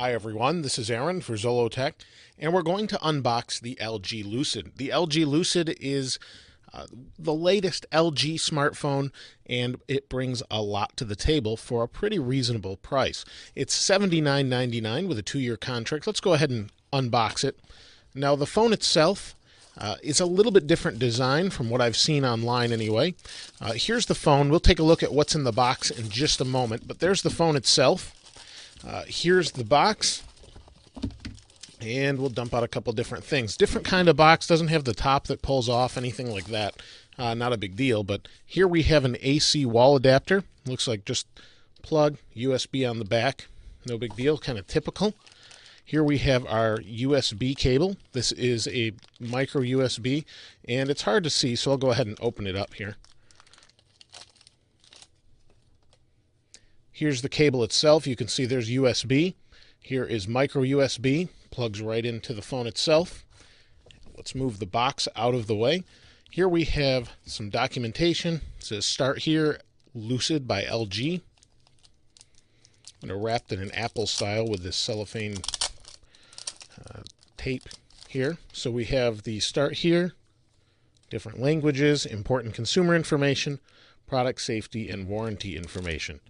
Hi everyone, this is Aaron for Zollotech, and we're going to unbox the LG Lucid. The LG Lucid is the latest LG smartphone, and it brings a lot to the table for a pretty reasonable price. It's $79.99 with a 2-year contract. Let's go ahead and unbox it. Now the phone itself is a little bit different design from what I've seen online anyway. Here's the phone. We'll take a look at what's in the box in just a moment, but there's the phone itself. Here's the box, and we'll dump out a couple different things. Different kind of box, doesn't have the top that pulls off, anything like that. Not a big deal, but here we have an AC wall adapter. Looks like just plug, USB on the back. No big deal, kind of typical. Here we have our USB cable. This is a micro USB, and it's hard to see, so I'll go ahead and open it up here. Here's the cable itself. You can see there's USB. Here is micro USB, plugs right into the phone itself. Let's move the box out of the way. Here we have some documentation. It says "Start Here, Lucid" by LG. I'm going to wrap it in Apple style with this cellophane tape here. So we have the "Start Here," different languages, important consumer information, product safety, and warranty information.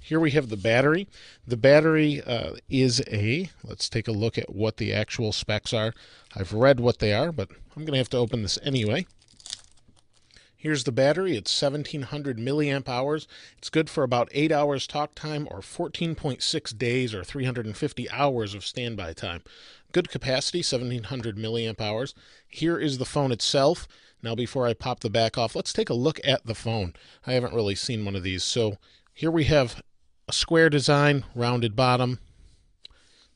Here we have the battery. The battery is let's take a look at what the actual specs are. I've read what they are, but I'm going to have to open this anyway. Here's the battery. It's 1700 milliamp hours. It's good for about 8 hours talk time or 14.6 days or 350 hours of standby time. Good capacity, 1700 milliamp hours. Here is the phone itself. Now before I pop the back off, let's take a look at the phone. I haven't really seen one of these. So here we have a square design, rounded bottom.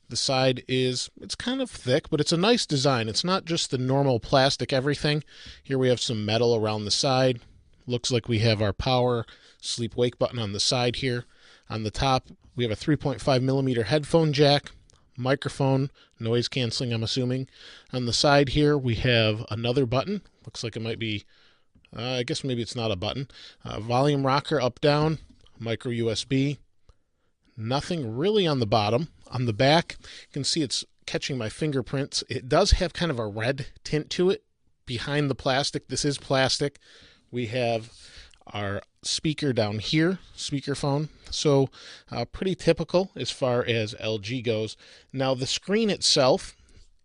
The side it's kind of thick, but it's a nice design. It's not just the normal plastic everything. Here we have some metal around the side. Looks like we have our power sleep wake button on the side here. On the top, we have a 3.5 millimeter headphone jack, microphone, noise canceling, I'm assuming. On the side here, we have another button. Looks like it might be, I guess maybe it's not a button. Volume rocker up, down, micro USB. Nothing really on the bottom. On the back, you can see it's catching my fingerprints. It does have kind of a red tint to it behind the plastic. This is plastic. We have our speaker down here, speakerphone. So pretty typical as far as LG goes. Now the screen itself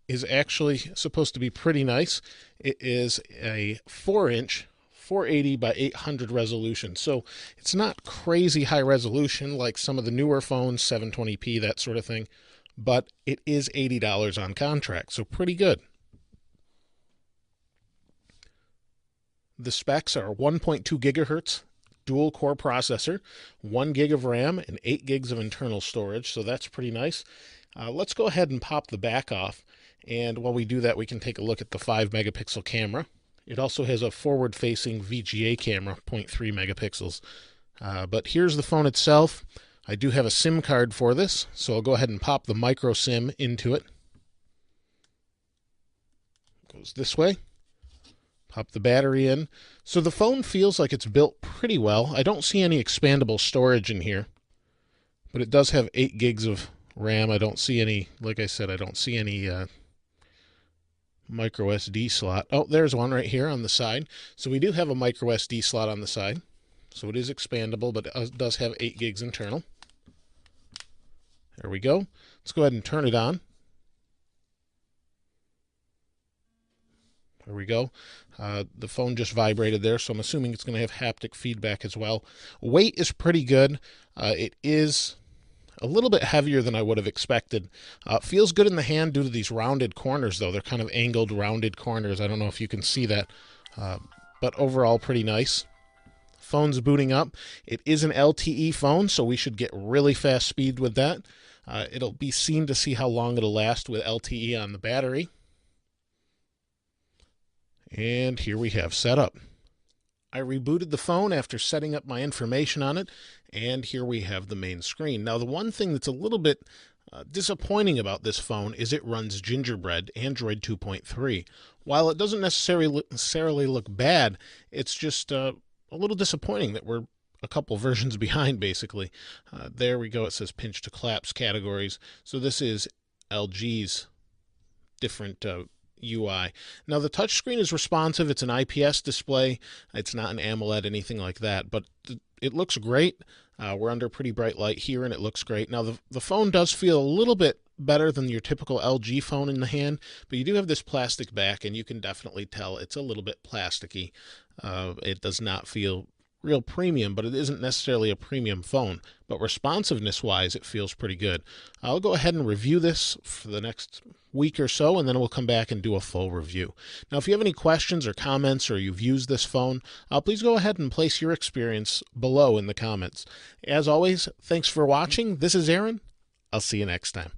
is actually supposed to be pretty nice. It is a 4-inch 480 by 800 resolution. So it's not crazy high resolution like some of the newer phones, 720p, that sort of thing, but it is $80 on contract, so pretty good. The specs are 1.2 gigahertz dual core processor, 1 gig of RAM, and 8 gigs of internal storage, so that's pretty nice. Let's go ahead and pop the back off, and while we do that, we can take a look at the 5 megapixel camera. It also has a forward-facing VGA camera, 0.3 megapixels. But here's the phone itself. I do have a SIM card for this, so I'll go ahead and pop the micro SIM into it. Goes this way. Pop the battery in. So the phone feels like it's built pretty well. I don't see any expandable storage in here, but it does have 8 gigs of RAM. I don't see any, like I said, I don't see any micro SD slot. Oh, there's one right here on the side. So we do have a micro SD slot on the side. So it is expandable, but it does have 8 gigs internal. There we go. Let's go ahead and turn it on. There we go. The phone just vibrated there, so I'm assuming it's going to have haptic feedback as well. Weight is pretty good. It is a little bit heavier than I would have expected. Feels good in the hand due to these rounded corners, though. They're kind of angled, rounded corners. I don't know if you can see that, but overall pretty nice. Phone's booting up. It is an LTE phone, so we should get really fast speed with that. It'll be seen to see how long it'll last with LTE on the battery. And here we have setup. I rebooted the phone after setting up my information on it, and here we have the main screen. Now, the one thing that's a little bit disappointing about this phone is it runs Gingerbread Android 2.3. While it doesn't necessarily look bad, it's just a little disappointing that we're a couple versions behind, basically. There we go. It says pinch to collapse categories. So this is LG's different UI. Now the touchscreen is responsive. It's an IPS display. It's not an AMOLED, anything like that, but it looks great. We're under pretty bright light here, and it looks great. Now the phone does feel a little bit better than your typical LG phone in the hand, but you do have this plastic back, and you can definitely tell it's a little bit plasticky. It does not feel real premium, but it isn't necessarily a premium phone. But responsiveness wise, it feels pretty good. I'll go ahead and review this for the next week or so, and then we'll come back and do a full review. Now, if you have any questions or comments, or you've used this phone, please go ahead and place your experience below in the comments. As always, thanks for watching. This is Aaron. I'll see you next time.